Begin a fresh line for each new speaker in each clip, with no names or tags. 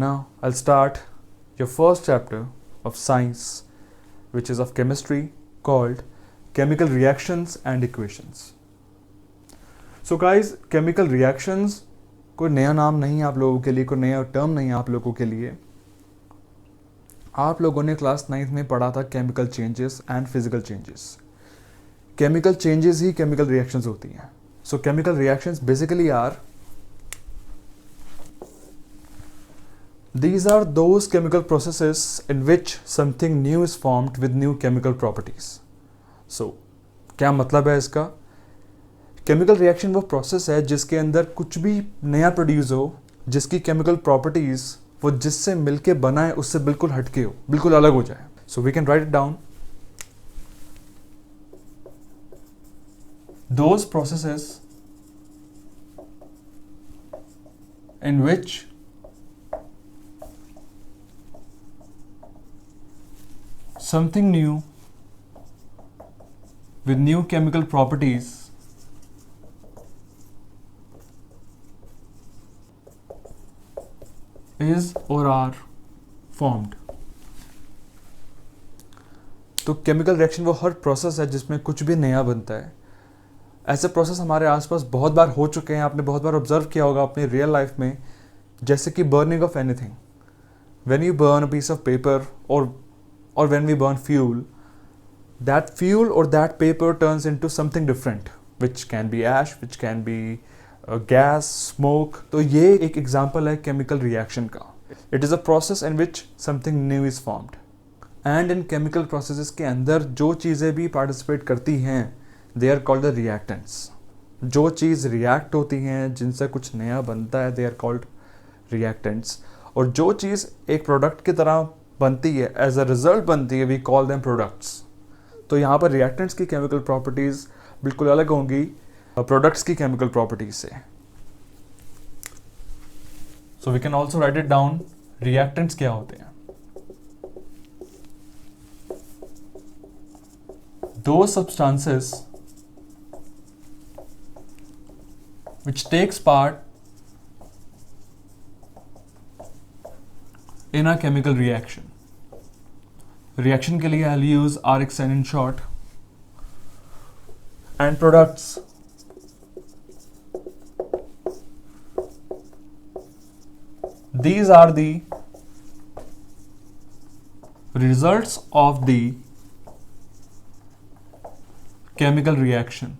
Now I'll start your first chapter of science, which is of chemistry, called chemical reactions and equations. So guys, chemical reactions कोई नया नाम नहीं है आप लोगों के लिए, कोई नया टर्म नहीं है आप लोगों के लिए. आप लोगों ने क्लास 9th में पढ़ा था chemical changes and physical changes. Chemical changes ही केमिकल रिएक्शंस होती हैं. So chemical reactions basically are, these are those chemical processes in which something new is formed with new chemical properties. So क्या मतलब है इसका? केमिकल रिएक्शन वो process है जिसके अंदर कुछ भी नया प्रोड्यूस हो, जिसकी केमिकल प्रॉपर्टीज वो जिससे मिलके बना है उससे बिल्कुल हटके हो, बिल्कुल अलग हो जाए. So we can write it down. Those processes in which something new with new chemical properties is or are formed. तो केमिकल रिएक्शन वो हर प्रोसेस है जिसमें कुछ भी नया बनता है. ऐसे प्रोसेस हमारे आसपास बहुत बार हो चुके हैं, आपने बहुत बार ऑब्जर्व किया होगा अपनी रियल लाइफ में, जैसे कि burning of anything. When you burn a piece of paper or when we burn fuel, that fuel or that paper turns into something different, which can be ash, which can be gas, smoke. तो ये एक example है chemical reaction का. It is a process in which something new is formed. And in chemical processes के अंदर जो चीज़ें भी पार्टिसिपेट करती हैं, they are called the reactants. जो चीज़ रिएक्ट होती हैं, जिनसे कुछ नया बनता है, they are called reactants. और जो चीज़ एक प्रोडक्ट की तरह बनती है, एज अ रिजल्ट बनती है, वी कॉल देम प्रोडक्ट्स. तो यहाँ पर रिएक्टेंट्स की केमिकल प्रॉपर्टीज बिल्कुल अलग होंगी प्रोडक्ट्स की केमिकल प्रॉपर्टीज से. So we can also write it down. Reactants क्या होते हैं? दो substances which takes part in a chemical reaction. Reaction के लिए I'll use RxN in short. And products. These are the results of the chemical reaction,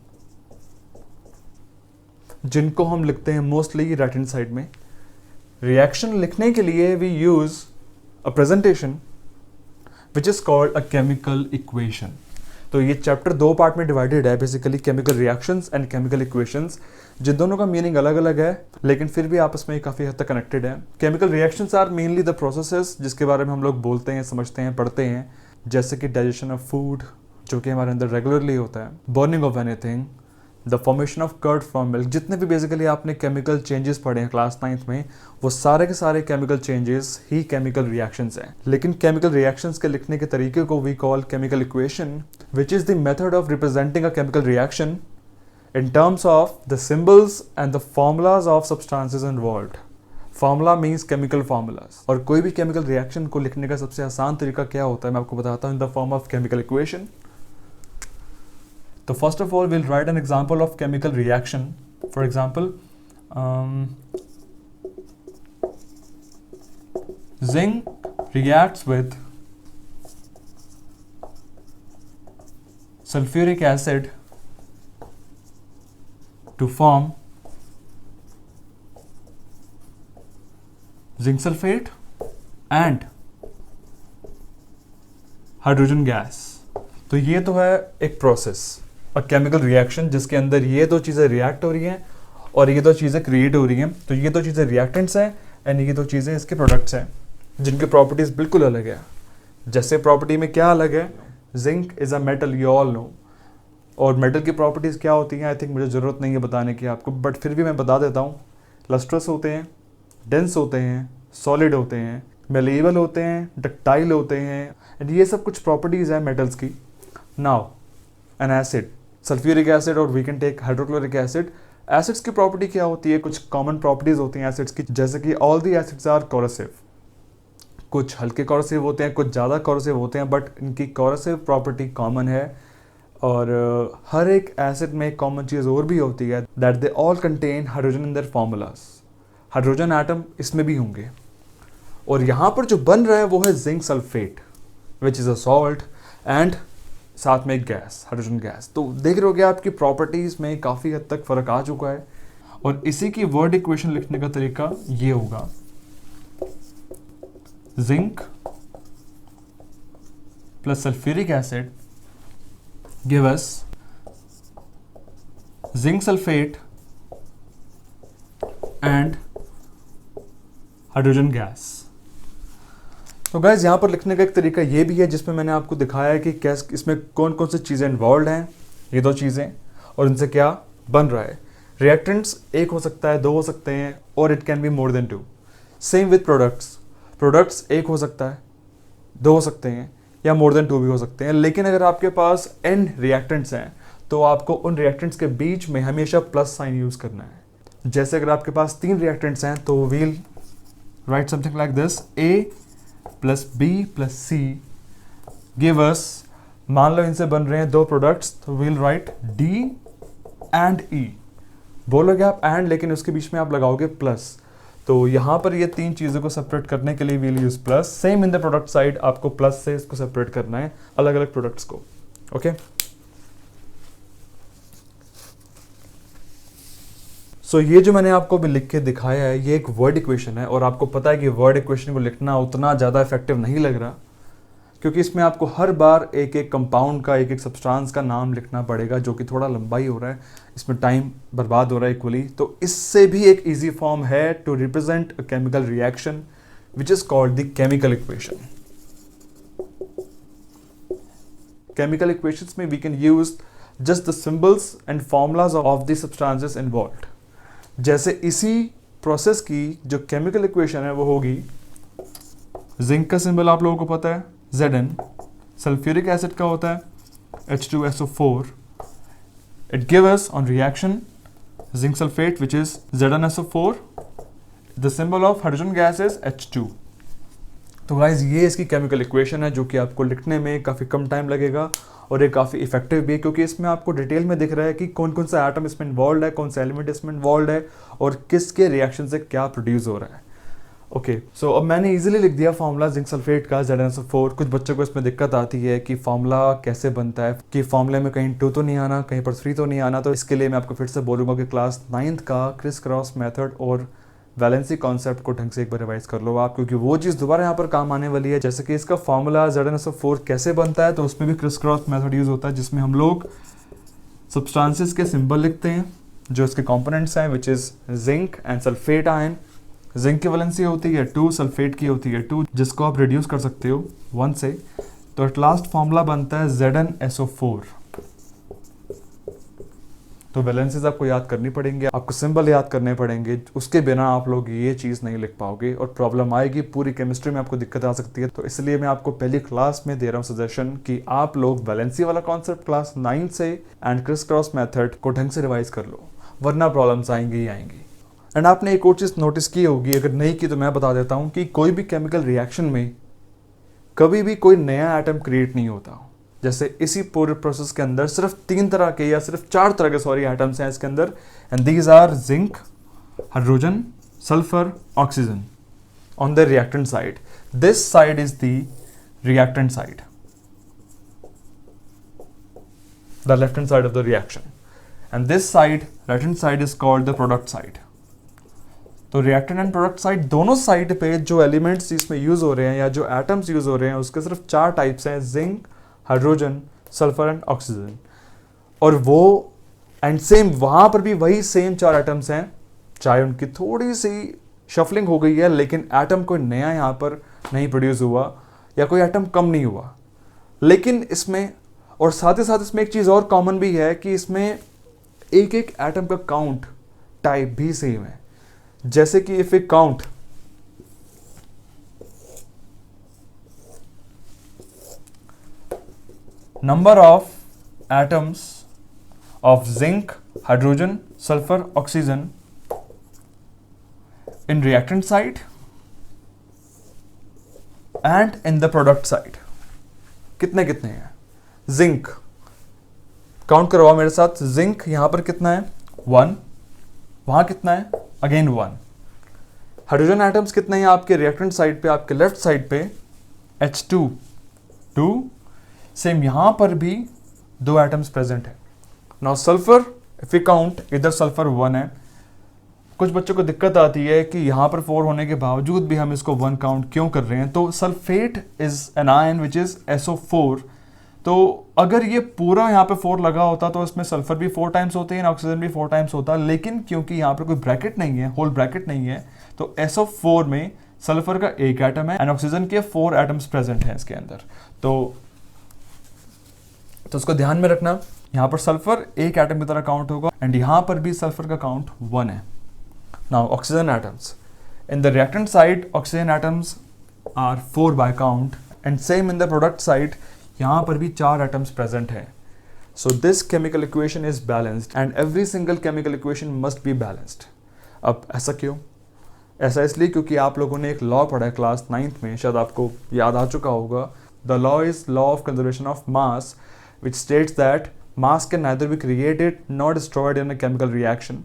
जिनको हम लिखते हैं मोस्टली राइट हैंड साइड में. रिएक्शन लिखने के लिए we use a presentation which is called a chemical equation. तो ये चैप्टर दो पार्ट में डिवाइडेड है, basically chemical reactions and chemical equations, जिन दोनों का मीनिंग अलग अलग है लेकिन फिर भी आपस में काफ़ी हद तक कनेक्टेड है. Chemical reactions are mainly the processes जिसके बारे में हम लोग बोलते हैं, समझते हैं, पढ़ते हैं, जैसे कि डाइजेशन ऑफ फूड जो कि हमारे अंदर रेगुलरली होता है, burning of anything, the formation of curd from milk. जितने भी बेसिकली आपने केमिकल चेंजेस पढ़े हैं क्लास 9th में, वो सारे के सारे केमिकल चेंजेस ही केमिकल रिएक्शंस हैं. लेकिन केमिकल रिएक्शंस के लिखने के तरीके को we call chemical equation, which is the method of representing a chemical reaction in terms of the symbols and the formulas of substances involved. Formula means chemical formulas. और कोई भी केमिकल रिएक्शन को लिखने का सबसे आसान तरीका क्या होता है मैं आपको बताता हूँ, in the form of chemical equation. So first of all, we'll write an example of chemical reaction. For example, zinc reacts with sulfuric acid to form zinc sulfate and hydrogen gas. तो ये तो है एक process, अ chemical reaction, जिसके अंदर ये दो चीज़ें रिएक्ट हो रही हैं और ये दो चीज़ें क्रिएट हो रही हैं. तो ये दो चीज़ें रिएक्टेंट्स हैं एंड ये दो चीज़ें इसके प्रोडक्ट्स हैं, जिनकी प्रॉपर्टीज़ बिल्कुल अलग है. जैसे प्रॉपर्टी में क्या अलग है, zinc is a metal, you all know. और मेटल की प्रॉपर्टीज़ क्या होती हैं, आई थिंक मुझे ज़रूरत नहीं है बताने की आपको, बट फिर भी मैं बता देता हूँ. लस्ट्रस होते हैं, डेंस होते हैं, सॉलिड होते हैं, मेलेबल होते हैं, डक्टाइल होते हैं, एंड ये सब कुछ प्रॉपर्टीज़ हैं मेटल्स की. Now an acid, sulphuric acid और we can take hydrochloric acid. Acids की प्रॉपर्टी क्या होती है, कुछ कॉमन प्रॉपर्टीज होती हैं एसिड्स की, जैसे कि all the acids are corrosive. कुछ हल्के कॉरोसिव होते हैं, कुछ ज़्यादा कॉरोसिव होते हैं, बट इनकी कॉरोसिव प्रॉपर्टी कॉमन है। और हर एक एसिड में एक कॉमन चीज़ और भी होती है, that they all contain hydrogen in their formulas. Hydrogen atom इसमें भी होंगे। और यहाँ पर जो बन रहा है वो है zinc sulphate, which is a salt, and साथ में एक गैस, हाइड्रोजन गैस। तो देख रहे हो कि आपकी प्रॉपर्टीज में काफ़ी हद तक फ़र्क आ चुका है। और इसी की वर्ड इक्वेशन लिखने का तरीका ये होगा, zinc plus sulphuric acid give us zinc sulphate and hydrogen gas. तो गाइज यहाँ पर लिखने का एक तरीका ये भी है जिसमें मैंने आपको दिखाया है कि कैसे इसमें कौन कौन सी चीज़ें इन्वॉल्व हैं, ये दो चीज़ें, और इनसे क्या बन रहा है। रिएक्टेंट्स एक हो सकता है, दो हो सकते हैं, और it can be more than 2। Same with products, products एक हो सकता है, दो हो सकते हैं, या मोर देन 2 भी हो सकते हैं। लेकिन अगर आपके पास n रिएक्टेंट्स हैं तो आपको उन रिएक्टेंट्स के बीच में हमेशा प्लस साइन यूज़ करना है। जैसे अगर आपके पास 3 रिएक्टेंट्स हैं तो we'll write something like this, A plus B plus C give us, मान लो इनसे बन रहे हैं 2 प्रोडक्ट्स, तो we'll write D and E। बोलोगे आप एंड, लेकिन उसके बीच में आप लगाओगे प्लस। तो यहाँ पर ये 3 चीज़ों को सेपरेट करने के लिए we'll use plus. Same in the product side आपको प्लस से इसको सेपरेट करना है, अलग अलग प्रोडक्ट्स को। ओके, सो ये जो मैंने आपको अभी लिख के दिखाया है ये एक वर्ड इक्वेशन है। और आपको पता है कि वर्ड इक्वेशन को लिखना उतना ज़्यादा इफेक्टिव नहीं लग रहा, क्योंकि इसमें आपको हर बार एक एक कंपाउंड का, एक एक सब्सटेंस का नाम लिखना पड़ेगा, जो कि थोड़ा लंबा ही हो रहा है, इसमें टाइम बर्बाद हो रहा है इक्वली। तो इससे भी एक इजी फॉर्म है to represent a chemical reaction which is called the chemical equation. Chemical equations में we can use just the symbols and formulas of the substances involved. जैसे इसी प्रोसेस की जो केमिकल इक्वेशन है वो होगी, जिंक का सिंबल आप लोगों को पता है Zn, सल्फ्यूरिक एसिड का होता है H2SO4, it gives us on reaction zinc sulfate which is ZnSO4, the symbol of hydrogen gas is H2। तो गाइज ये इसकी केमिकल इक्वेशन है जो कि आपको लिखने में काफ़ी कम टाइम लगेगा और ये काफ़ी इफेक्टिव भी है, क्योंकि इसमें आपको डिटेल में दिख रहा है कि कौन कौन सा एटम इसमें इन्वॉल्व है, कौन सा एलिमेंट इसमें इन्वॉल्व है और किसके रिएक्शन से क्या प्रोड्यूस हो रहा है। ओके, सो अब मैंने इजीली लिख दिया फार्मूला जिंक सल्फेट का ZnSO4। कुछ बच्चों को इसमें दिक्कत आती है कि फार्मूला कैसे बनता है, कि फार्मूले में कहीं 2 तो नहीं आना, कहीं पर 3 तो नहीं आना। तो इसके लिए मैं आपको फिर से बोलूँगा कि क्लास 9th का क्रिस क्रॉस मेथड और वैलेंसी कॉन्सेप्ट को ढंग से एक बार रिवाइज कर लो आप, क्योंकि वो चीज़ दोबारा यहाँ पर काम आने वाली है। जैसे कि इसका फार्मूला ZnSO4 कैसे बनता है, तो उसमें भी क्रिस क्रॉस मेथड यूज़ होता है, जिसमें हम लोग सब्सटेंसेस के सिंबल लिखते हैं जो इसके कॉम्पोनेंट्स हैं, which is zinc and sulphate ion. Zinc की वैलेंसी होती है 2, सल्फेट की होती है 2, जिसको आप रिड्यूस कर सकते हो 1 से। तो एट लास्ट फॉर्मूला बनता है ZnSO4। तो वैलेंसीज आपको याद करनी पड़ेंगे, आपको सिंबल याद करने पड़ेंगे, उसके बिना आप लोग ये चीज़ नहीं लिख पाओगे और प्रॉब्लम आएगी, पूरी केमिस्ट्री में आपको दिक्कत आ सकती है। तो इसलिए मैं आपको पहली क्लास में दे रहा हूँ सजेशन कि आप लोग वैलेंसी वाला कॉन्सेप्ट क्लास 9 से एंड क्रिस क्रॉस मेथड को ढंग से रिवाइज कर लो, वरना प्रॉब्लम्स आएंगी ही आएंगी। एंड आपने एक और चीज़ नोटिस की होगी, अगर नहीं की तो मैं बता देता हूँ, कि कोई भी केमिकल रिएक्शन में कभी भी कोई नया एटम क्रिएट नहीं होता। जैसे इसी पूरे प्रोसेस के अंदर सिर्फ 3 तरह के या सिर्फ 4 तरह के एटम्स हैं इसके अंदर, and these are zinc, hydrogen, sulphur, oxygen on the reactant side. This side is the reactant side, the left hand side of the reaction, and this side, right hand side, is called the product side. तो reactant and product side दोनों side पे जो elements इसमें use हो रहे हैं या जो एटम्स यूज हो रहे हैं उसके सिर्फ 4 टाइप्स हैं, zinc, hydrogen, sulphur and oxygen. और वो एंड सेम वहां पर भी वही सेम 4 एटम्स हैं, चाहे उनकी थोड़ी सी शफलिंग हो गई है, लेकिन एटम कोई नया यहाँ पर नहीं प्रोड्यूस हुआ या कोई एटम कम नहीं हुआ। लेकिन इसमें और साथ ही साथ इसमें एक चीज़ और कॉमन भी है कि इसमें एक एक एटम का काउंट टाइप भी सेम है। जैसे कि if we count number of atoms of zinc, hydrogen, sulfur, oxygen in reactant side and in the product side कितने कितने हैं? जिंक काउंट करवाओ मेरे साथ, जिंक यहां पर कितना है? 1, वहां कितना है? अगेन 1। हाइड्रोजन एटम्स कितने हैं आपके रिएक्टेंट साइड पे, आपके लेफ्ट साइड पे? H2 2। सेम यहां पर भी 2 एटम्स प्रेजेंट है। Now sulphur if you count, इधर सल्फर 1 है। कुछ बच्चों को दिक्कत आती है कि यहां पर 4 होने के बावजूद भी हम इसको 1 काउंट क्यों कर रहे हैं? तो sulphate is an ion which is SO4। तो अगर ये पूरा यहाँ पे 4 लगा होता तो इसमें सल्फर भी 4 टाइम्स होते हैं, ऑक्सीजन भी 4 टाइम्स होता, लेकिन क्योंकि यहाँ पर कोई ब्रैकेट नहीं है, होल ब्रैकेट नहीं है, तो SO4 में सल्फर का एक एटम है एंड ऑक्सीजन के 4 एटम्स प्रेजेंट हैं इसके अंदर। तो उसको ध्यान में रखना, यहाँ पर सल्फर एक एटम की तरह काउंट होगा एंड यहाँ पर भी सल्फर का काउंट 1 है। Now oxygen atoms in the reactant side, oxygen atoms are 4 by count and same in the product side, यहाँ पर भी 4 एटम्स प्रेजेंट है। So this chemical equation is balanced and every single chemical equation must be balanced. अब ऐसा क्यों? ऐसा इसलिए क्योंकि आप लोगों ने एक लॉ पढ़ा है क्लास 9th में, शायद आपको याद आ चुका होगा। The law is law of conservation of mass which states that mass can neither be created nor destroyed in a chemical reaction,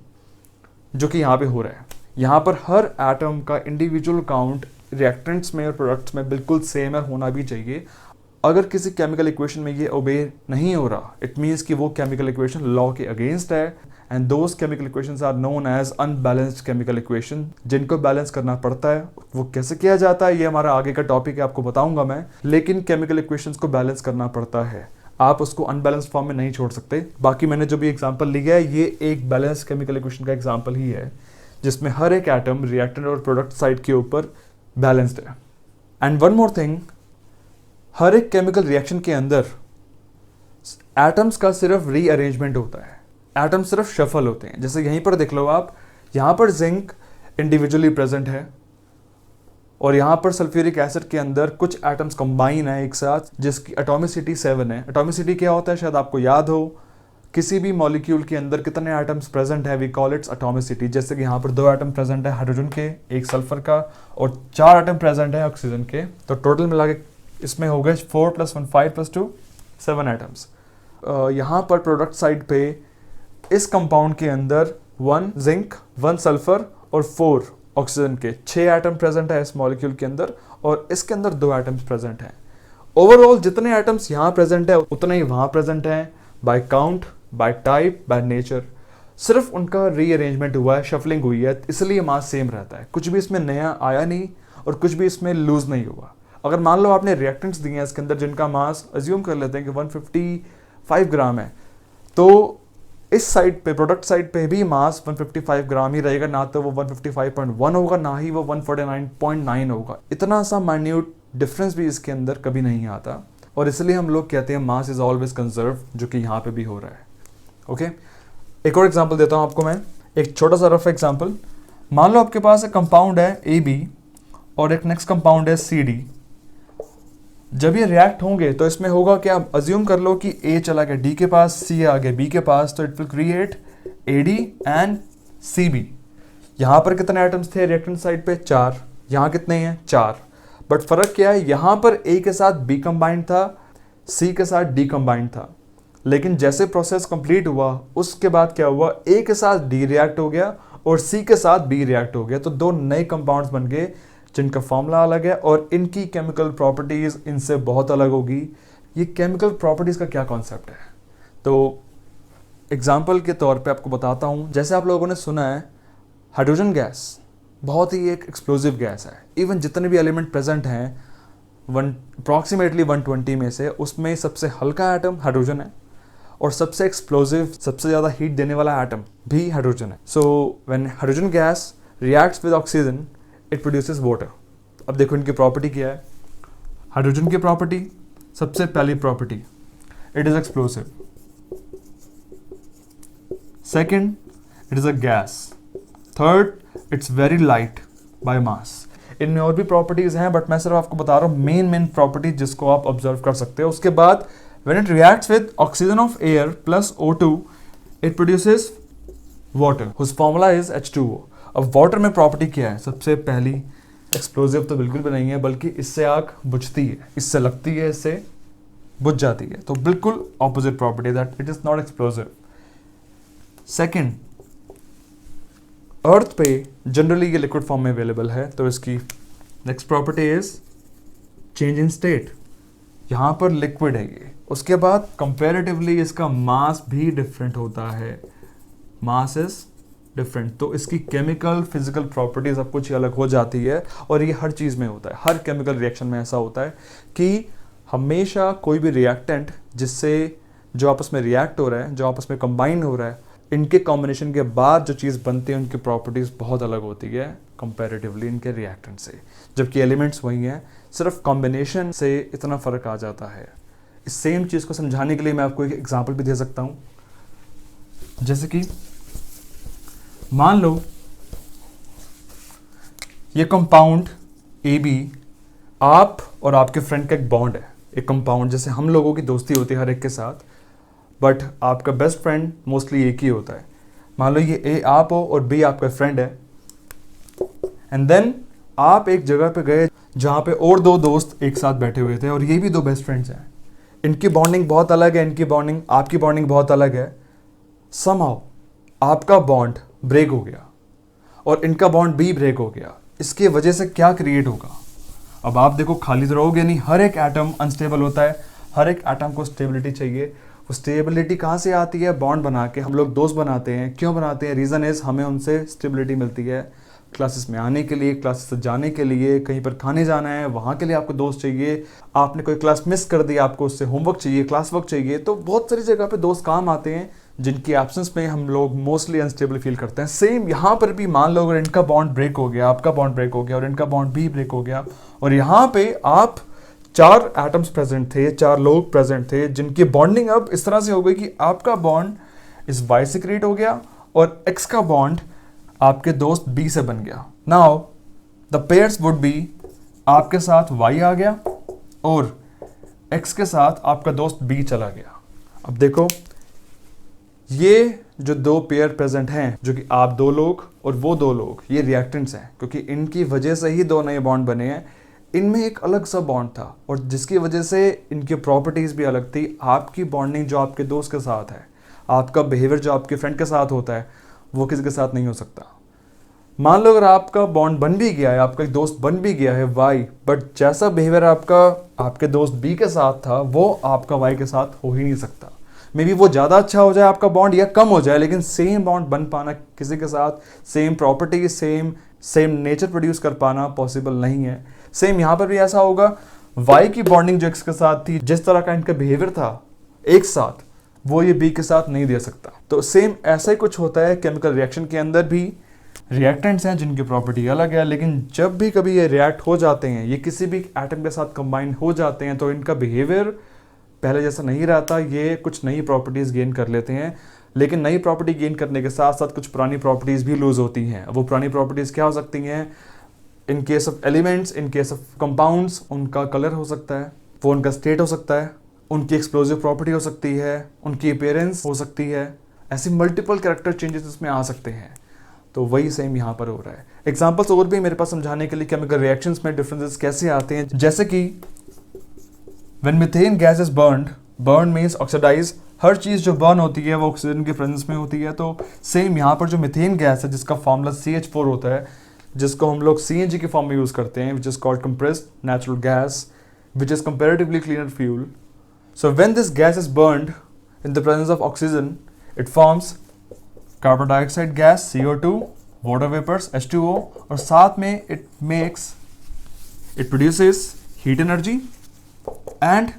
जो कि यहाँ पे हो रहा है। यहाँ पर हर एटम का इंडिविजुअल काउंट रिएक्टेंट्स में और प्रोडक्ट्स में बिल्कुल सेम होना भी चाहिए। अगर किसी केमिकल इक्वेशन में ये ओबे नहीं हो रहा, इट मीन्स कि वो केमिकल इक्वेशन लॉ के अगेंस्ट है and those chemical equations are known as unbalanced chemical equation, जिनको बैलेंस करना पड़ता है। वो कैसे किया जाता है ये हमारा आगे का टॉपिक है, आपको बताऊंगा मैं, लेकिन केमिकल इक्वेशंस को बैलेंस करना पड़ता है, आप उसको अनबैलेंस्ड फॉर्म में नहीं छोड़ सकते। बाकी मैंने जो भी एग्जांपल लिया है ये एक बैलेंस केमिकल इक्वेशन का एग्जांपल ही है, जिसमें हर एक एटम रिएक्टेंट और प्रोडक्ट साइड के ऊपर बैलेंस्ड है। एंड वन मोर थिंग, हर एक केमिकल रिएक्शन के अंदर एटम्स का सिर्फ रीअरेंजमेंट होता है, एटम्स सिर्फ शफल होते हैं। जैसे यहीं पर देख लो आप, यहाँ पर जिंक इंडिविजुअली प्रेजेंट है और यहाँ पर सल्फ्यूरिक एसिड के अंदर कुछ एटम्स कंबाइन है एक साथ, जिसकी एटॉमिसिटी 7 है। एटॉमिसिटी क्या होता है शायद आपको याद हो, किसी भी मॉलिक्यूल के अंदर कितने एटम्स प्रेजेंट है, वी कॉल इट्स एटॉमिसिटी। जैसे कि यहाँ पर 2 एटम प्रेजेंट है हाइड्रोजन के, एक सल्फर का, और 4 एटम प्रेजेंट है ऑक्सीजन के। तो टोटल मिला के इसमें हो गए 4 + 1 5 + 2 7 एटम्स। यहाँ पर प्रोडक्ट साइड पे इस कंपाउंड के अंदर 1 जिंक, 1 सल्फर और 4 ऑक्सीजन के 6 एटम प्रेजेंट है इस मॉलिक्यूल के अंदर, और इसके अंदर 2 एटम्स प्रेजेंट हैं। ओवरऑल जितने एटम्स यहाँ प्रेजेंट है उतने ही वहाँ प्रेजेंट हैं, by count, by type, by nature. सिर्फ उनका रीअरेंजमेंट हुआ है, शफलिंग हुई है, इसलिए मास सेम रहता है। कुछ भी इसमें नया आया नहीं और कुछ भी इसमें लूज नहीं हुआ। अगर मान लो आपने रिएक्टेंट्स दिए हैं इसके अंदर जिनका मास अज्यूम कर लेते हैं कि 155 ग्राम है, तो इस साइड पे प्रोडक्ट साइड पे भी मास 155 ग्राम ही रहेगा, ना तो वो 155.1 होगा ना ही वो 149.9 होगा। इतना सा माइन्यूट डिफरेंस भी इसके अंदर कभी नहीं आता, और इसलिए हम लोग कहते हैं मास इज ऑलवेज कंजर्व, जो कि यहाँ पे भी हो रहा है। ओके, एक और एग्जांपल देता हूँ आपको मैं, एक छोटा सा रफ एग्जांपल। मान लो आपके पास एक कंपाउंड है AB और एक नेक्स्ट कंपाउंड है CD। जब ये रिएक्ट होंगे तो इसमें होगा कि आप अज्यूम कर लो कि A चला गया D के पास, C आ गया B के पास, तो it will create AD and CB। यहाँ पर कितने एटम्स थे रिएक्टेंट साइड पे? 4। यहाँ कितने हैं? 4। बट फर्क क्या है, यहाँ पर A के साथ B कंबाइंड था, C के साथ D कंबाइंड था। लेकिन जैसे प्रोसेस कंप्लीट हुआ उसके बाद क्या हुआ, A के साथ D रिएक्ट हो गया और C के साथ B रिएक्ट हो गया, तो 2 नए कंपाउंड्स बन गए जिनका फॉर्मूला अलग है और इनकी केमिकल प्रॉपर्टीज इनसे बहुत अलग होगी। ये केमिकल प्रॉपर्टीज का क्या कॉन्सेप्ट है, तो एग्जाम्पल के तौर पे आपको बताता हूँ। जैसे आप लोगों ने सुना है हाइड्रोजन गैस बहुत ही एक एक्सप्लोजिव गैस है। इवन जितने भी एलिमेंट प्रेजेंट हैं अप्रॉक्सीमेटली 120 में से, उसमें सबसे हल्का एटम हाइड्रोजन है और सबसे एक्सप्लोजिव, सबसे ज़्यादा हीट देने वाला एटम भी हाइड्रोजन है। So when hydrogen gas reacts with oxygen it produces water. अब देखो इनकी प्रॉपर्टी क्या है। हाइड्रोजन की प्रॉपर्टी, सबसे पहली property, it is explosive. Second, it is a gas. Third, it's very light by mass. इनमें और भी प्रॉपर्टीज हैं बट मैं सिर्फ आपको बता रहा हूँ मेन प्रॉपर्टीज जिसको आप ऑब्जर्व कर सकते हो। उसके बाद when it reacts with oxygen of air plus O2 it produces water whose formula is H2O। अब वाटर में प्रॉपर्टी क्या है, सबसे पहली एक्सप्लोजिव तो बिल्कुल भी नहीं है, बल्कि इससे आग बुझती है, इससे लगती है, इससे बुझ जाती है। तो बिल्कुल opposite property, that it is not explosive. Second, earth पे जनरली ये लिक्विड फॉर्म में अवेलेबल है, तो इसकी next property is change in state. यहाँ पर लिक्विड है ये, उसके बाद कंपैरेटिवली इसका मास भी डिफरेंट होता है, मास इज डिफरेंट, तो इसकी केमिकल फिजिकल प्रॉपर्टीज सब कुछ अलग हो जाती है। और ये हर चीज़ में होता है, हर केमिकल रिएक्शन में ऐसा होता है कि हमेशा कोई भी रिएक्टेंट जिससे जो आपस में रिएक्ट हो रहा है, जो आपस में कंबाइन हो रहा है, इनके कॉम्बिनेशन के बाद जो चीज़ बनती है उनकी प्रॉपर्टीज़ बहुत अलग होती है कंपैरेटिवली इनके रिएक्टेंट से, जबकि एलिमेंट्स वही हैं, सिर्फ कॉम्बिनेशन से इतना फ़र्क आ जाता है। इस सेम चीज़ को समझाने के लिए मैं आपको एक एग्जांपल भी दे सकता हूँ। जैसे कि मान लो ये कंपाउंड AB आप और आपके फ्रेंड का एक बॉन्ड है, एक कंपाउंड, जैसे हम लोगों की दोस्ती होती है हर एक के साथ, बट आपका बेस्ट फ्रेंड मोस्टली एक ही होता है। मान लो ये A आप हो और B आपका फ्रेंड है, एंड देन आप एक जगह पे गए जहाँ पे और दो दोस्त एक साथ बैठे हुए थे और ये भी दो बेस्ट फ्रेंड्स हैं। इनकी बॉन्डिंग बहुत अलग है, इनकी बॉन्डिंग, आपकी बॉन्डिंग बहुत अलग है। समहाउ आपका बॉन्ड ब्रेक हो गया और इनका बॉन्ड भी ब्रेक हो गया। इसकी वजह से क्या क्रिएट होगा? अब आप देखो, खाली तो रहोगे नहीं, हर एक एटम अनस्टेबल होता है, हर एक एटम को स्टेबिलिटी चाहिए। वो स्टेबिलिटी कहाँ से आती है? बॉन्ड बना के। हम लोग दोस्त बनाते हैं, क्यों बनाते हैं? रीज़न इज़ हमें उनसे स्टेबिलिटी मिलती है। क्लासेस में आने के लिए, क्लासेस से जाने के लिए, कहीं पर खाने जाना है, वहाँ के लिए आपको दोस्त चाहिए। आपने कोई क्लास मिस कर दी, आपको उससे होमवर्क चाहिए, क्लास वर्क चाहिए, तो बहुत सारी जगह पे दोस्त काम आते हैं जिनकी एब्सेंस में हम लोग मोस्टली अनस्टेबल फील करते हैं। सेम यहाँ पर भी मान लो अगर इनका बॉन्ड ब्रेक हो गया, आपका बॉन्ड ब्रेक हो गया और इनका बॉन्ड भी ब्रेक हो गया, और यहाँ पे आप 4 एटम्स प्रेजेंट थे, 4 लोग प्रेजेंट थे जिनकी बॉन्डिंग अब इस तरह से हो गई कि आपका बॉन्ड इस Y से क्रिएट हो गया और X का बॉन्ड आपके दोस्त B से बन गया। Now the pairs would be, आपके साथ Y आ गया और X के साथ आपका दोस्त B चला गया। अब देखो, ये जो दो पेयर प्रेजेंट हैं, जो कि आप 2 लोग और वो 2 लोग, ये रिएक्टेंट्स हैं, क्योंकि इनकी वजह से ही 2 नए बॉन्ड बने हैं। इनमें एक अलग सा बॉन्ड था और जिसकी वजह से इनकी प्रॉपर्टीज़ भी अलग थी। आपकी बॉन्डिंग जो आपके दोस्त के साथ है, आपका बिहेवियर जो आपके फ्रेंड के साथ होता है, वो किसी के साथ नहीं हो सकता। मान लो अगर आपका बॉन्ड बन भी गया है, आपका एक दोस्त बन भी गया है Y, बट जैसा बिहेवियर आपका आपके दोस्त B के साथ था, वो आपका Y के साथ हो ही नहीं सकता। मे बी वो ज़्यादा अच्छा हो जाए आपका बॉन्ड या कम हो जाए, लेकिन सेम बॉन्ड बन पाना किसी के साथ, same property, same nature produce कर पाना पॉसिबल नहीं है। सेम यहाँ पर भी ऐसा होगा, Y की बॉन्डिंग जो X के साथ थी, जिस तरह का इनका बिहेवियर था एक साथ, वो ये B के साथ नहीं दे सकता। तो सेम ऐसा ही कुछ होता है केमिकल रिएक्शन के अंदर भी। रिएक्टेंट्स हैं जिनकी प्रॉपर्टी अलग है, लेकिन जब भी कभी ये रिएक्ट हो जाते हैं, ये किसी भी एटम के साथ कंबाइन हो जाते हैं, तो इनका बिहेवियर पहले जैसा नहीं रहता। ये कुछ नई प्रॉपर्टीज़ गेन कर लेते हैं, लेकिन नई प्रॉपर्टी गेन करने के साथ साथ कुछ पुरानी प्रॉपर्टीज़ भी लूज होती हैं। वो पुरानी प्रॉपर्टीज़ क्या हो सकती हैं? In case of elements, in case of compounds, उनका कलर हो सकता है, वो उनका स्टेट हो सकता है, उनकी एक्सप्लोजिव प्रॉपर्टी हो सकती है, उनकी अपीयरेंस हो सकती है। ऐसी मल्टीपल कैरेक्टर चेंजेस इसमें आ सकते हैं। तो वही सेम यहाँ पर हो रहा है। एग्जाम्पल्स और भी मेरे पास समझाने के लिए केमिकल रिएक्शंस में डिफरेंसेस कैसे आते हैं, जैसे कि when methane gas is burn means oxidise. हर चीज़ जो बर्न होती है वो ऑक्सीजन के प्रेजेंस में होती है। तो सेम यहाँ पर जो मीथेन गैस है, जिसका फॉर्मूला CH4 होता है, जिसको हम लोग CNG के फॉर्म में यूज़ करते हैं, which is called compressed natural gas, which is comparatively cleaner fuel. So when this gas is burned in the presence of oxygen, it forms carbon dioxide gas CO2, water vapours H2O, और साथ में it produces heat energy and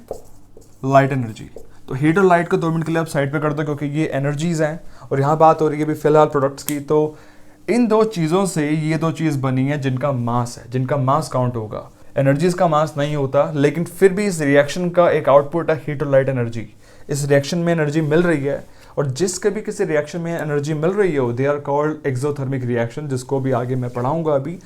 light energy. तो heat और light को 2 minute के लिए आप side पे कर दो, क्योंकि ये एनर्जीज हैं और यहाँ बात हो रही है भी फिलहाल प्रोडक्ट्स की। तो इन 2 चीज़ों से ये 2 चीज़ बनी है जिनका मास है, जिनका मास काउंट होगा। एनर्जीज का मास नहीं होता, लेकिन फिर भी इस रिएक्शन का एक आउटपुट है हीट और लाइट एनर्जी। इस रिएक्शन में एनर्जी मिल रही है, और जिस कभी किसी रिएक्शन में एनर्जी मिल रही हो, they are called exothermic reaction, जिसको भी आगे मैं पढ़ाऊंगा अभी।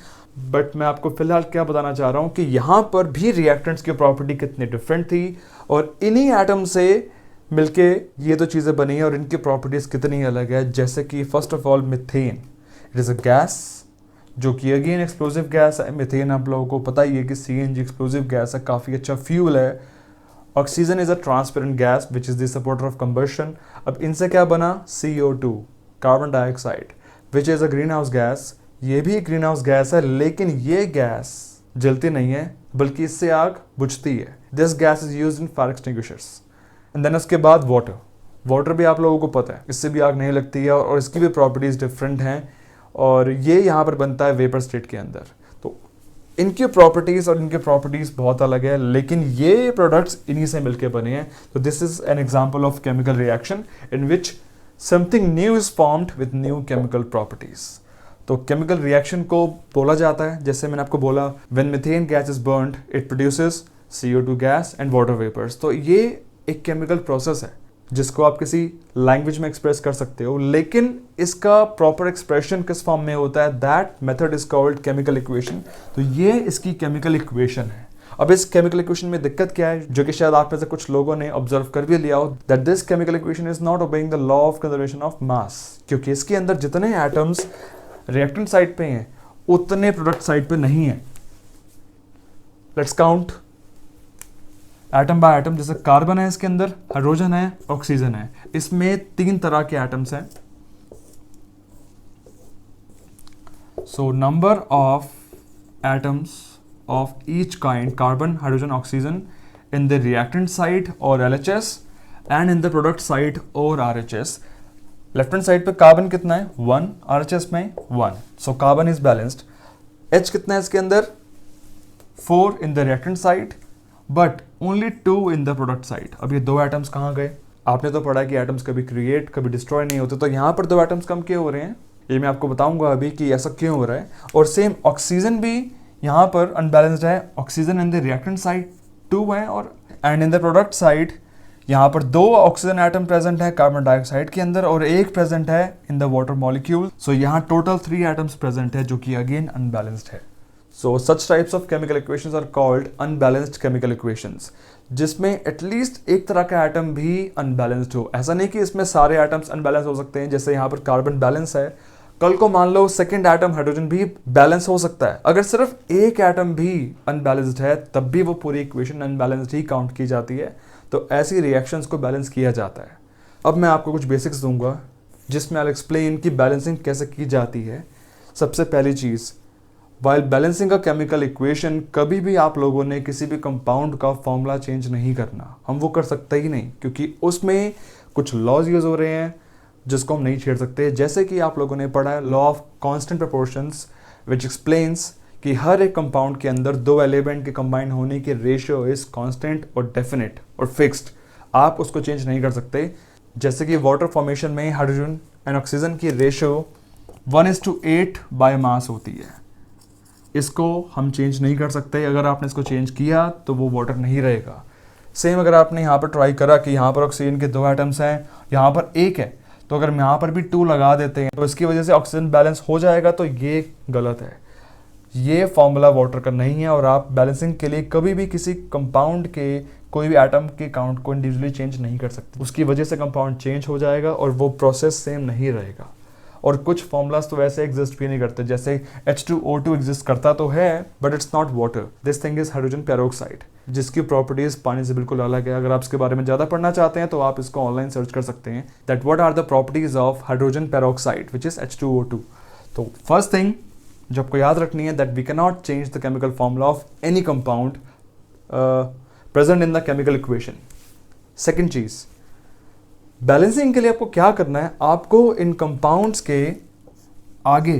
बट मैं आपको फिलहाल क्या बताना चाह रहा हूँ कि यहाँ पर भी रिएक्टेंट्स की प्रॉपर्टी कितनी डिफरेंट थी, और इन्हीं एटम से मिलके ये 2 चीज़ें बनी हैं और इनकी प्रॉपर्टीज़ कितनी अलग है। जैसे कि first of all methane, it is a gas जो कि अगेन एक्सप्लोजिव गैस है। मीथेन आप लोगों को पता ही है कि CNG एक्सप्लोजिव गैस है, काफ़ी अच्छा फ्यूल है। Oxygen is a transparent gas which is the supporter of combustion. अब इनसे क्या बना, CO2 carbon dioxide which is a green house gas. ये भी एक ग्रीन हाउस गैस है, लेकिन ये गैस जलती नहीं है बल्कि इससे आग बुझती है। This gas is used in fire extinguishers. And then उसके बाद वाटर। वाटर भी आप लोगों को पता है, इससे भी आग नहीं लगती है और इसकी भी प्रॉपर्टीज डिफरेंट हैं, और ये यहाँ पर बनता है वेपर स्टेट के अंदर। तो इनकी प्रॉपर्टीज और इनके प्रॉपर्टीज बहुत अलग है, लेकिन ये प्रोडक्ट्स इन्हीं से मिलकर बने हैं। तो this is an example of chemical reaction in which something new is formed with new chemical properties. तो केमिकल रिएक्शन को बोला जाता है, जैसे मैंने आपको बोला, when methane gas is burned it produces CO2 gas and water vapours. तो ये एक केमिकल प्रोसेस है जिसको आप किसी लैंग्वेज में एक्सप्रेस कर सकते हो, लेकिन इसका प्रॉपर एक्सप्रेशन किस फॉर्म में होता है, that method is called chemical equation. तो ये इसकी केमिकल इक्वेशन है। अब इस केमिकल इक्वेशन में दिक्कत क्या है, जो कि शायद आप में से कुछ लोगों ने ऑब्जर्व कर भी लिया हो, that this chemical equation is not obeying the law of conservation of mass. क्योंकि इसके अंदर जितने एटम्स रिएक्टेंट साइड पे हैं उतने प्रोडक्ट साइड पे नहीं है। Let's count atom by atom. जैसे कार्बन है, इसके अंदर हाइड्रोजन है, ऑक्सीजन है। इसमें 3 तरह के एटम्स हैं। So number of atoms of each kind, carbon, hydrogen, oxygen, in the reactant side और LHS and in the product side और RHS। लेफ्ट हैंड साइड पे कार्बन कितना है, 1, RHS में 1, so carbon is balanced. H कितना है इसके अंदर, 4 इन the reactant side but only 2 in the product side. अब ये 2 एटम्स कहाँ गए? आपने तो पढ़ा कि एटम्स कभी क्रिएट कभी डिस्ट्रॉय नहीं होते, तो यहाँ पर 2 एटम्स कम क्यों हो रहे हैं, ये मैं आपको बताऊंगा अभी कि ऐसा क्यों हो रहा है। और सेम ऑक्सीजन भी यहाँ पर अनबैलेंस्ड है। Oxygen in the reactant side 2 है और and in the product side यहाँ पर 2 ऑक्सीजन एटम प्रेजेंट है कार्बन डाइऑक्साइड के अंदर और 1 प्रेजेंट है इन द वाटर मॉलिक्यूल। सो यहाँ टोटल 3 एटम्स प्रेजेंट है, जो कि अगेन अनबैलेंस्ड है। So such types of chemical equations are called unbalanced chemical equations, जिसमें एटलीस्ट एक तरह का एटम भी अनबैलेंस्ड हो। ऐसा नहीं कि इसमें सारे एटम्स अनबैलेंस हो सकते हैं। जैसे यहाँ पर कार्बन बैलेंस है, कल को मान लो सेकंड एटम हाइड्रोजन भी बैलेंस हो सकता है। अगर सिर्फ एक एटम भी अनबैलेंस्ड है तब भी वो पूरी इक्वेशन अनबैलेंस्ड ही काउंट की जाती है। तो ऐसी रिएक्शंस को बैलेंस किया जाता है। अब मैं आपको कुछ बेसिक्स दूंगा जिसमें आई एक्सप्लेन कि बैलेंसिंग कैसे की जाती है। सबसे पहली चीज़, while balancing a chemical equation, कभी भी आप लोगों ने किसी भी कंपाउंड का फॉर्मूला चेंज नहीं करना। हम वो कर सकते ही नहीं, क्योंकि उसमें कुछ लॉज यूज हो रहे हैं जिसको हम नहीं छेड़ सकते। जैसे कि आप लोगों ने पढ़ा है law of constant proportions which explains कि हर एक कंपाउंड के अंदर 2 एलिमेंट के कंबाइन होने की रेशियो इज कांस्टेंट और डेफिनेट और फिक्स्ड। आप उसको चेंज नहीं कर सकते। जैसे कि वाटर फॉर्मेशन में हाइड्रोजन एंड ऑक्सीजन की रेशियो 1:8 बाय मास होती है। इसको हम चेंज नहीं कर सकते। अगर आपने इसको चेंज किया तो वो वाटर नहीं रहेगा। सेम अगर आपने यहाँ पर ट्राई करा कि यहाँ पर ऑक्सीजन के 2 एटम्स हैं, यहाँ पर 1 है, तो अगर हम यहाँ पर भी 2 लगा देते हैं तो इसकी वजह से ऑक्सीजन बैलेंस हो जाएगा, तो ये गलत है। ये फॉर्मूला वाटर का नहीं है और आप बैलेंसिंग के लिए कभी भी किसी कंपाउंड के कोई भी एटम के काउंट को इंडिविजुअली चेंज नहीं कर सकते। उसकी वजह से कंपाउंड चेंज हो जाएगा और वो प्रोसेस सेम नहीं रहेगा। और कुछ फॉर्मूलाज तो वैसे एग्जिस्ट भी नहीं करते, जैसे H2O2 एग्जिस्ट करता तो है but it's not water. This thing is hydrogen peroxide, जिसकी प्रॉपर्टीज पानी से बिल्कुल अलग है। अगर आप इसके बारे में ज़्यादा पढ़ना चाहते हैं तो आप इसको ऑनलाइन सर्च कर सकते हैं, that what are the properties of hydrogen peroxide which is H2O2। तो फर्स्ट थिंग जो आपको याद रखनी है, that we can not change the chemical formula of any compound present in the chemical equation. Second चीज, बैलेंसिंग के लिए आपको क्या करना है, आपको इन कंपाउंड्स के आगे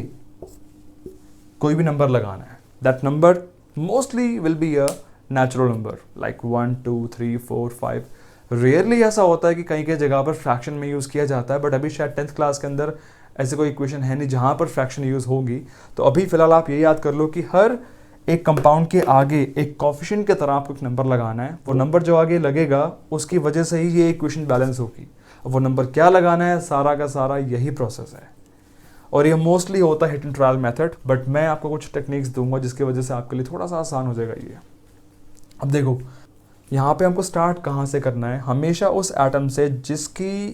कोई भी नंबर लगाना है। That number mostly will be a natural number like 1 2 3 4 5। Rarely ऐसा होता है कि कहीं कहीं जगह पर फ्रैक्शन में यूज़ किया जाता है, बट अभी शायद 10th क्लास के अंदर ऐसे कोई इक्वेशन है नहीं जहाँ पर फ्रैक्शन यूज़ होगी। तो अभी फिलहाल आप ये याद कर लो कि हर एक कंपाउंड के आगे एक कोफिशिएंट की तरह आपको एक नंबर लगाना है। वो नंबर जो आगे लगेगा उसकी वजह से ही ये इक्वेशन बैलेंस होगी। वो नंबर क्या लगाना है, सारा का सारा यही प्रोसेस है। और ये मोस्टली होता है hit and trial method, but मैं आपको कुछ टेक्निक्स दूंगा जिसकी वजह से आपके लिए थोड़ा सा आसान हो जाएगा ये। अब देखो यहाँ पे हमको स्टार्ट कहाँ से करना है, हमेशा उस एटम से जिसकी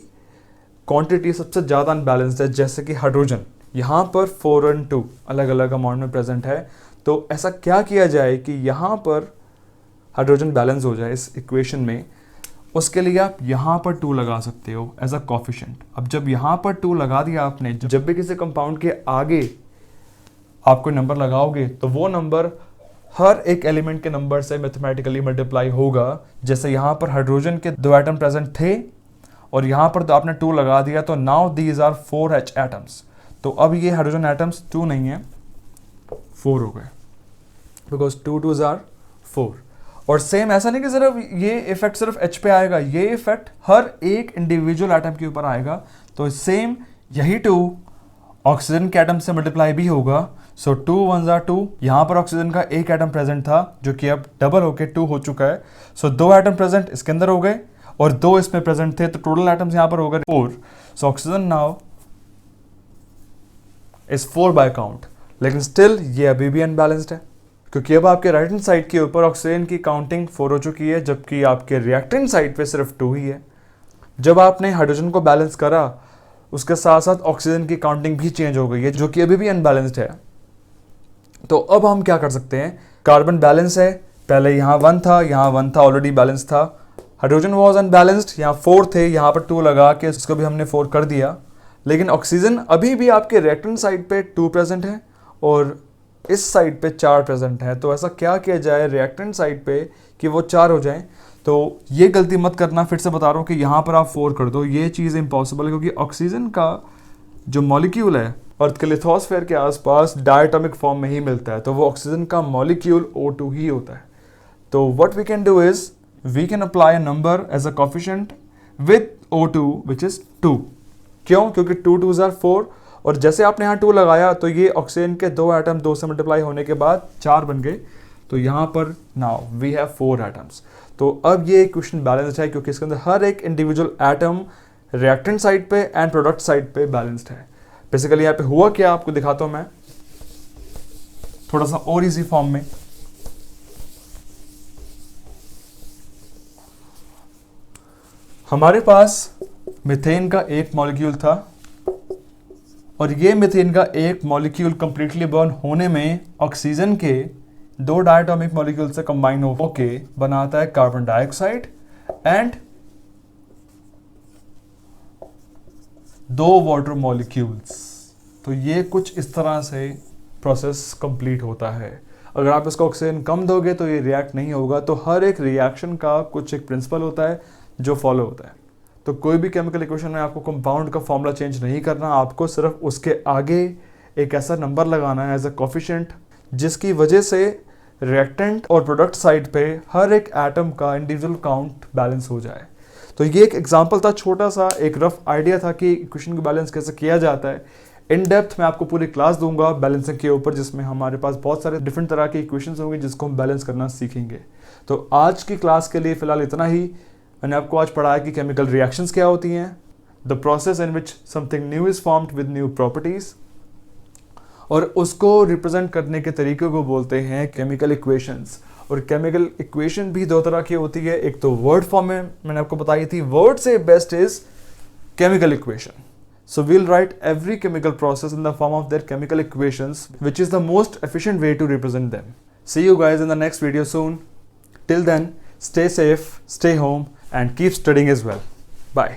क्वांटिटी सबसे ज़्यादा अनबैलेंस्ड है, जैसे कि हाइड्रोजन। यहाँ पर 4 और 2 अलग अलग अमाउंट में प्रेजेंट है। तो ऐसा क्या किया जाए कि यहाँ पर हाइड्रोजन बैलेंस हो जाए इस इक्वेशन में, उसके लिए आप यहाँ पर 2 लगा सकते हो एज अ कोफिशिएंट। अब जब यहाँ पर 2 लगा दिया आपने, जब भी किसी कंपाउंड के आगे आप कोई नंबर लगाओगे तो वो नंबर हर एक एलिमेंट के नंबर से मैथमेटिकली मल्टीप्लाई होगा। जैसे यहाँ पर हाइड्रोजन के 2 एटम प्रेजेंट थे और यहाँ पर तो आपने 2 लगा दिया, तो now these are 4H atoms. तो अब ये हाइड्रोजन एटम्स 2 नहीं है, 4 हो गए, बिकॉज 2 2s आर 4। और सेम ऐसा नहीं कि सिर्फ ये इफेक्ट सिर्फ H पे आएगा, ये इफेक्ट हर एक इंडिविजुअल एटम के ऊपर आएगा। तो सेम यही 2 ऑक्सीजन के एटम से मल्टीप्लाई भी होगा। सो 2 1s आर 2, यहाँ पर ऑक्सीजन का एक एटम प्रेजेंट था जो कि अब डबल होके 2 हो चुका है। सो 2 एटम प्रेजेंट इसके अंदर हो गए और 2 इसमें प्रेजेंट थे, तो टोटल एटम्स यहाँ पर हो गए 4। So oxygen now is 4 by count, लेकिन स्टिल ये अभी भी अनबैलेंस्ड है, क्योंकि अब आपके राइट हैंड साइड के ऊपर ऑक्सीजन की काउंटिंग 4 हो चुकी है, जबकि आपके रिएक्टेंट साइड पे सिर्फ 2 ही है। जब आपने हाइड्रोजन को बैलेंस करा, उसके साथ साथ ऑक्सीजन की काउंटिंग भी चेंज हो गई है, जो कि अभी भी अनबैलेंस्ड है। तो अब हम क्या कर सकते हैं, कार्बन बैलेंस है, पहले यहाँ 1 था, यहाँ 1 था, ऑलरेडी बैलेंस था। हाइड्रोजन वॉज अनबैलेंस्ड, यहाँ 4 थे, यहाँ पर 2 लगा के उसको भी हमने 4 कर दिया। लेकिन ऑक्सीजन अभी भी आपके रिएक्टेंट साइड पे 2 प्रेजेंट है और इस साइड पे 4 प्रेजेंट है। तो ऐसा क्या किया जाए रिएक्टेंट साइड पे कि वो 4 हो जाएं। तो ये गलती मत करना, फिर से बता रहा हूँ कि यहाँ पर आप 4 कर दो, ये चीज़ इम्पॉसिबल है, क्योंकि ऑक्सीजन का जो मॉलिक्यूल है अर्थ के लिथोस्फेयर के आसपास डायटोमिक फॉर्म में ही मिलता है, तो वो ऑक्सीजन का मॉलिक्यूल O2 ही होता है। तो what we can do is we can apply a number as a coefficient with O2 which is 2। क्यों? क्योंकि 2 2s आर 4, और जैसे आपने यहाँ 2 लगाया तो ये ऑक्सीजन के 2 एटम 2 से मल्टीप्लाई होने के बाद 4 बन गए। तो यहाँ पर नाउ वी हैव 4 एटम्स। तो अब ये इक्वेशन बैलेंस्ड है, क्योंकि इसके अंदर हर एक इंडिविजुअल एटम रिएक्टेंट साइड पे एंड प्रोडक्ट साइड पे बैलेंस्ड है। बेसिकली यहाँ पे हुआ क्या, आपको दिखाता हूँ मैं थोड़ा सा और इजी फॉर्म में। हमारे पास मीथेन का एक मॉलिक्यूल था और ये मीथेन का एक मॉलिक्यूल कंप्लीटली बर्न होने में ऑक्सीजन के 2 डायटोमिक मॉलिक्यूल से कंबाइन होके बनाता है carbon dioxide and 2 water molecules. तो ये कुछ इस तरह से प्रोसेस कंप्लीट होता है। अगर आप इसको ऑक्सीजन कम दोगे तो ये रिएक्ट नहीं होगा। तो हर एक रिएक्शन का कुछ एक प्रिंसिपल होता है जो फॉलो होता है। तो कोई भी केमिकल इक्वेशन में आपको कंपाउंड का फॉर्मूला चेंज नहीं करना, आपको सिर्फ उसके आगे एक ऐसा नंबर लगाना है एज अ कोफिशिएंट, जिसकी वजह से रिएक्टेंट और प्रोडक्ट साइड पे हर एक एटम का इंडिविजुअल काउंट बैलेंस हो जाए। तो ये एक एग्जांपल था, छोटा सा एक रफ आइडिया था कि इक्वेशन को बैलेंस कैसे किया जाता है। इन डेप्थ मैं आपको पूरी क्लास दूंगा बैलेंसिंग के ऊपर, जिसमें हमारे पास बहुत सारे डिफरेंट तरह के इक्वेशंस होंगे जिसको हम बैलेंस करना सीखेंगे। तो आज की क्लास के लिए फिलहाल इतना ही। मैंने आपको आज पढ़ाया कि केमिकल रिएक्शंस क्या होती हैं, the process in which something new is formed with new properties, और उसको रिप्रेजेंट करने के तरीके को बोलते हैं केमिकल इक्वेशंस। और केमिकल इक्वेशन भी 2 तरह की होती है, एक तो वर्ड फॉर्म में मैंने आपको बताई थी, वर्ड से best is chemical equation. So we'll write every chemical process in the form of their chemical equations, which is the most efficient way to represent them. See you guys in the next video soon. Till then, stay safe, stay home, and keep studying as well. Bye.